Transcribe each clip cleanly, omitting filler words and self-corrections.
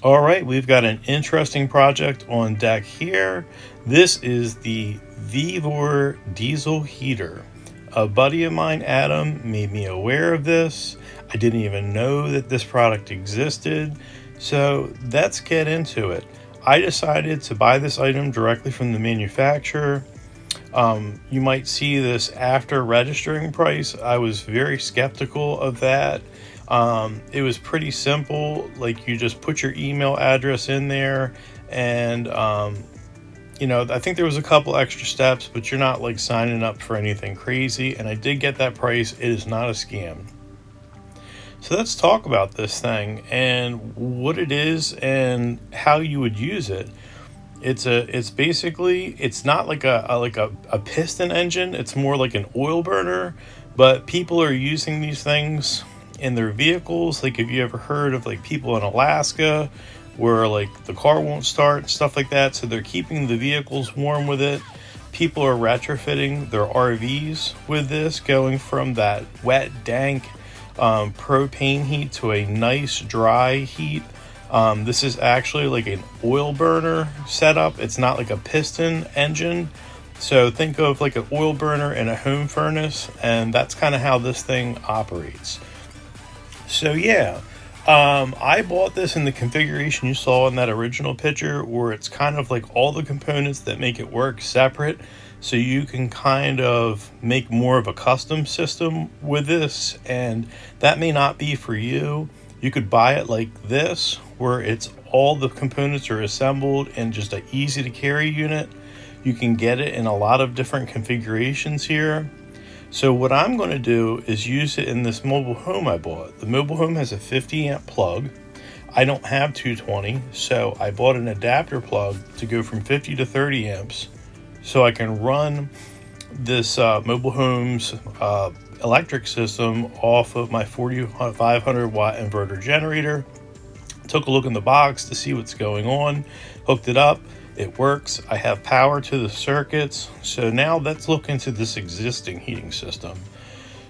All right, we've got an interesting project on deck here. This is the Vevor diesel heater. A buddy of mine, Adam, made me aware of this. I didn't even know that this product existed. So let's get into it. I decided to buy this item directly from the manufacturer. You might see this after registering price. I was very skeptical of that. It was pretty simple. Like, you just put your email address in there, and I think there was a couple extra steps, but you're not like signing up for anything crazy. And I did get that price. It is not a scam. So let's talk about this thing and what it is and how you would use it. It's basically, it's not like a piston engine. It's more like an oil burner, but people are using these things in their vehicles. Like, have you ever heard of like people in Alaska where like the car won't start and stuff like that? So they're keeping the vehicles warm with it. People are retrofitting their RVs with this, going from that wet, dank propane heat to a nice dry heat. This is actually like an oil burner setup. It's not like a piston engine. So think of like an oil burner in a home furnace, and that's kind of how this thing operates. So yeah, I bought this in the configuration you saw in that original picture, where it's kind of like all the components that make it work separate. So you can kind of make more of a custom system with this, and that may not be for you. You could buy it like this, where it's all the components are assembled in just an easy to carry unit. You can get it in a lot of different configurations here. So what I'm going to do is use it in this mobile home I bought. The mobile home has a 50 amp plug. I don't have 220, so I bought an adapter plug to go from 50 to 30 amps, so I can run this mobile home's electric system off of my 4500 watt inverter generator. Took a look in the box to see what's going on, hooked it up, it works. I have power to the circuits. So now let's look into this existing heating system.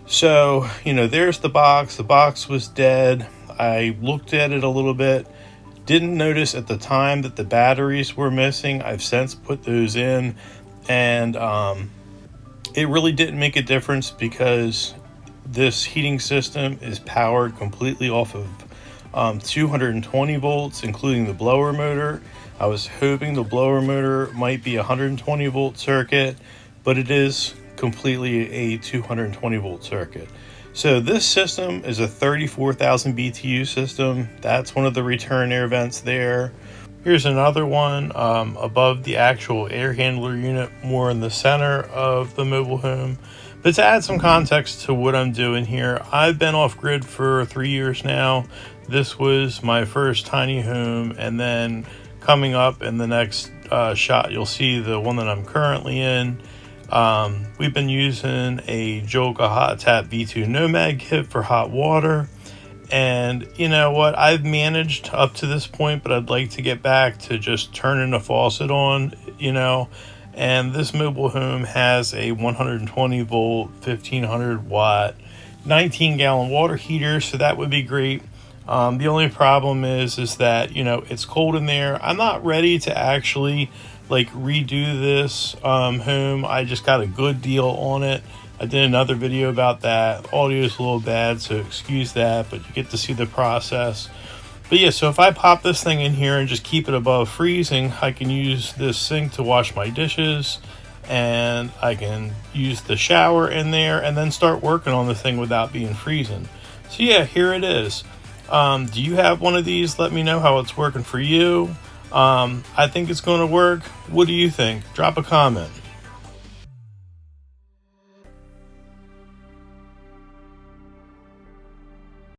So, there's the box. The box was dead. I looked at it a little bit, didn't notice at the time that the batteries were missing. I've since put those in, and it really didn't make a difference because this heating system is powered completely off of 220 volts, including the blower motor. I was hoping the blower motor might be a 120 volt circuit, but it is completely a 220 volt circuit. So this system is a 34,000 BTU system. That's one of the return air vents there. Here's another one above the actual air handler unit, more in the center of the mobile home. But to add some context to what I'm doing here, I've been off grid for 3 years now. This was my first tiny home, and then coming up in the next shot, you'll see the one that I'm currently in. We've been using a Joolca HOTTAP V2 Nomad kit for hot water. And you know what? I've managed up to this point, but I'd like to get back to just turning the faucet on, And this mobile home has a 120 volt, 1500 watt, 19 gallon water heater. So that would be great. The only problem is that, it's cold in there. I'm not ready to actually like redo this home. I just got a good deal on it. I did another video about that. Audio is a little bad, so excuse that, but you get to see the process. But yeah, so if I pop this thing in here and just keep it above freezing, I can use this sink to wash my dishes, and I can use the shower in there and then start working on the thing without being freezing. So yeah, here it is. Do you have one of these? Let me know how it's working for you. I think it's going to work. What do you think? Drop a comment.